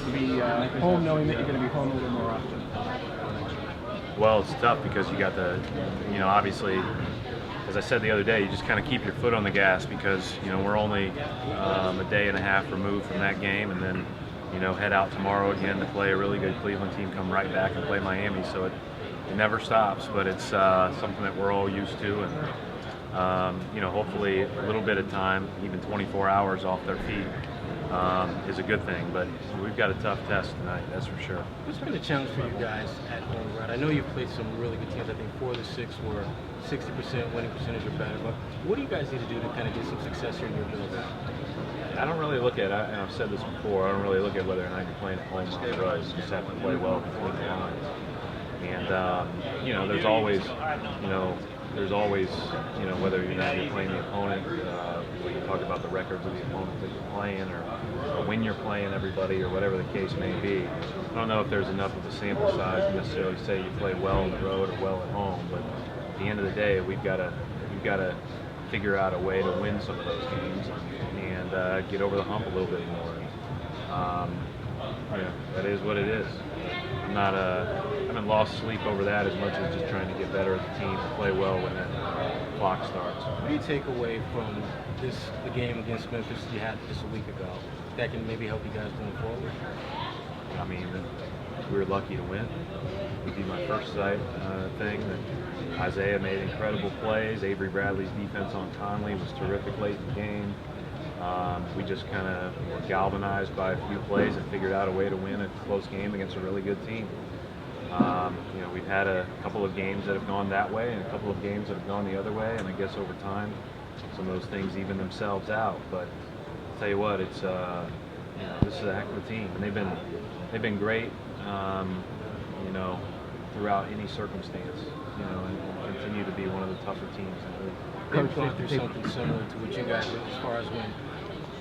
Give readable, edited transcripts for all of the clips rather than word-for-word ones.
to be home knowing that you're going to be home a little more often? Well, it's tough because you got the, obviously, as I said the other day, you just kind of keep your foot on the gas because, we're only a day and a half removed from that game, and then, head out tomorrow again to play a really good Cleveland team, come right back and play Miami. So it never stops, but it's something that we're all used to, and hopefully a little bit of time, even 24 hours off their feet, is a good thing. But we've got a tough test tonight, that's for sure. What's been a challenge for you guys at home, right? I know you've played some really good teams. I think 4 of the 6 were 60% winning percentage or better. But what do you guys need to do to kind of get some success here in your building? I don't really look at, and I've said this before, I don't really look at whether or not you're playing at home or on the road. You just have to play well between the lines. And, there's always, whether you're playing the opponent, when you talk about the records of the opponents that you're playing, or when you're playing everybody, or whatever the case may be. I don't know if there's enough of a sample size to necessarily say you play well on the road or well at home, but at the end of the day, we've got to figure out a way to win some of those games and get over the hump a little bit more. That is what it is. I haven't lost sleep over that as much as just trying to get better as a team and play well when that clock starts. What do you take away from the game against Memphis you had just a week ago that can maybe help you guys going forward? I mean, we were lucky to win. It would be my first sight thing. That Isaiah made incredible plays. Avery Bradley's defense on Conley was terrific late in the game. We just kind of were galvanized by a few plays and figured out a way to win a close game against a really good team. We've had a couple of games that have gone that way and a couple of games that have gone the other way, and I guess over time some of those things even themselves out. But I'll tell you what, it's this is a heck of a team, and they've been great, throughout any circumstance, and continue to be one of the tougher teams in the league. They've gone through something similar to what you guys did as far as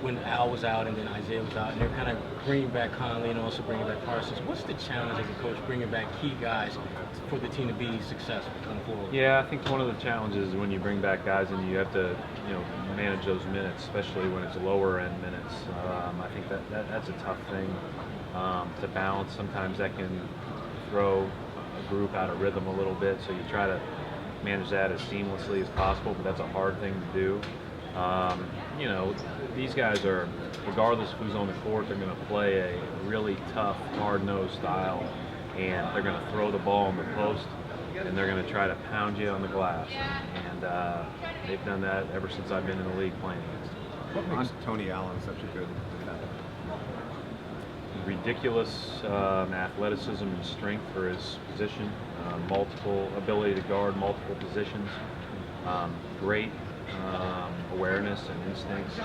when Al was out and then Isaiah was out, and they're kind of bringing back Conley and also bringing back Parsons. What's the challenge as a coach bringing back key guys for the team to be successful going forward? Yeah, I think one of the challenges is when you bring back guys and you have to, manage those minutes, especially when it's lower end minutes. I think that's a tough thing to balance. Sometimes that can throw a group out of rhythm a little bit, so you try to manage that as seamlessly as possible, but that's a hard thing to do. These guys are, regardless of who's on the court, they're going to play a really tough, hard-nosed style, and they're going to throw the ball in the post, and they're going to try to pound you on the glass. And they've done that ever since I've been in the league playing against them. What makes Tony Allen such a good defender? Ridiculous athleticism and strength for his position, multiple ability to guard multiple positions, great awareness and instincts,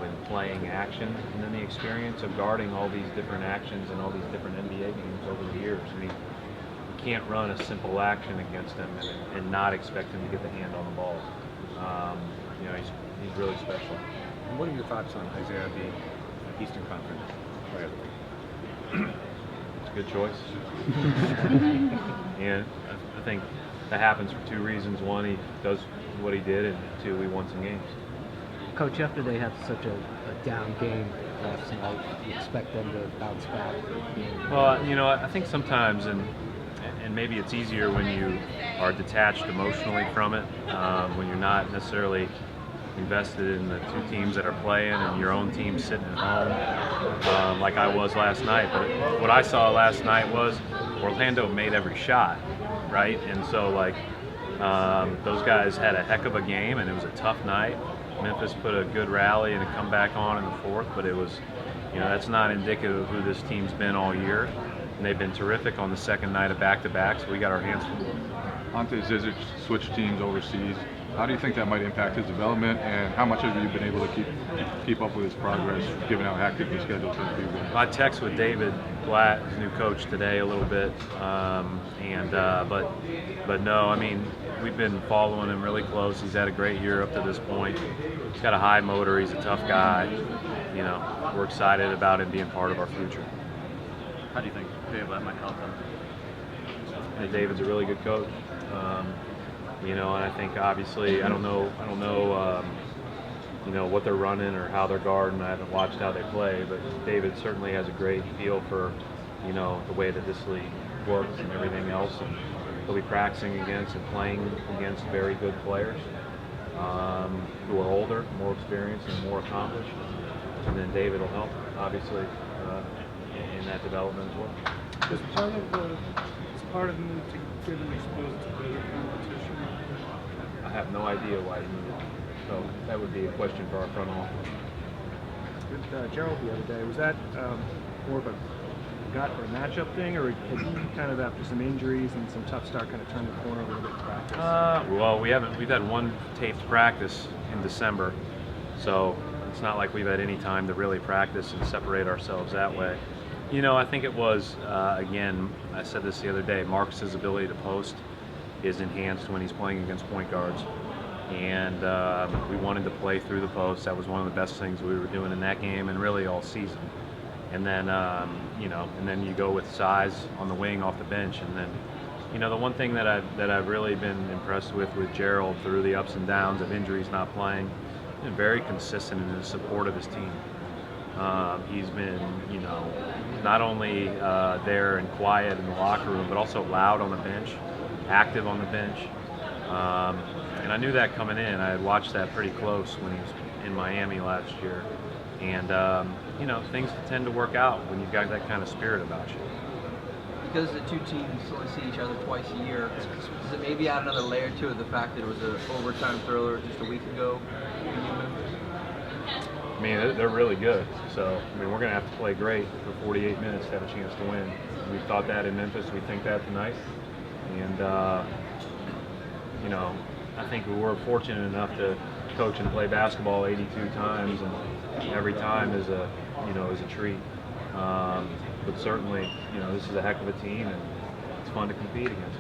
in playing action, and then the experience of guarding all these different actions and all these different NBA games over the years. I mean, you can't run a simple action against him and not expect him to get the hand on the ball. He's really special. And what are your thoughts on Isaiah being Eastern Conference player of the week? It's a good choice. And I think that happens for 2 reasons. One, he does what he did, and 2, we won some games. Coach, after they had such a down game last night, you expect them to bounce back? Well, I think sometimes, and maybe it's easier when you are detached emotionally from it, when you're not necessarily invested in the 2 teams that are playing and your own team sitting at home, like I was last night. But what I saw last night was Orlando made every shot, right? And so, those guys had a heck of a game, and it was a tough night. Memphis put a good rally and a comeback on in the 4th, but it was, that's not indicative of who this team's been all year. And they've been terrific on the second night of back-to-backs. So we got our hands full. Ante Zizic switched teams overseas. How do you think that might impact his development, and how much have you been able to keep up with his progress, given how hectic the schedule tends to be? I text with David Blatt, his new coach, today a little bit, but no, I mean, we've been following him really close. He's had a great year up to this point. He's got a high motor. He's a tough guy. We're excited about him being part of our future. How do you think Blatt might help him? I think David's a really good coach. And I think obviously I don't know what they're running or how they're guarding. I haven't watched how they play, but David certainly has a great feel for, the way that this league works and everything else. And he'll be practicing against and playing against very good players who are older, more experienced, and more accomplished. And then David will help, obviously, in that development as well. Is part of the move to get them exposed to better competition? I have no idea why he moved. So that would be a question for our front office. With Gerald the other day, was that more of a gut or matchup thing, or had he kind of, after some injuries and some tough start, kind of turned the corner a little bit in practice? Well, we've had one taped practice in December, so it's not like we've had any time to really practice and separate ourselves that way. I think it was, again, I said this the other day, Marcus's ability to post is enhanced when he's playing against point guards. And we wanted to play through the post. That was one of the best things we were doing in that game and really all season. And then, and then you go with size on the wing off the bench. And then, the one thing that I've really been impressed with Gerald through the ups and downs of injuries, not playing, he's been very consistent in his support of his team. He's been, not only there and quiet in the locker room, but also loud on the bench, active on the bench. And I knew that coming in. I had watched that pretty close when he was in Miami last year. And, things tend to work out when you've got that kind of spirit about you. Because the two teams only see each other twice a year, does it maybe add another layer to it, the fact that it was an overtime thriller just a week ago? I mean, they're really good. So, we're going to have to play great for 48 minutes to have a chance to win. We thought that in Memphis. We think that tonight. And, I think we were fortunate enough to coach and play basketball 82 times, and every time is a treat. But certainly, this is a heck of a team, and it's fun to compete against.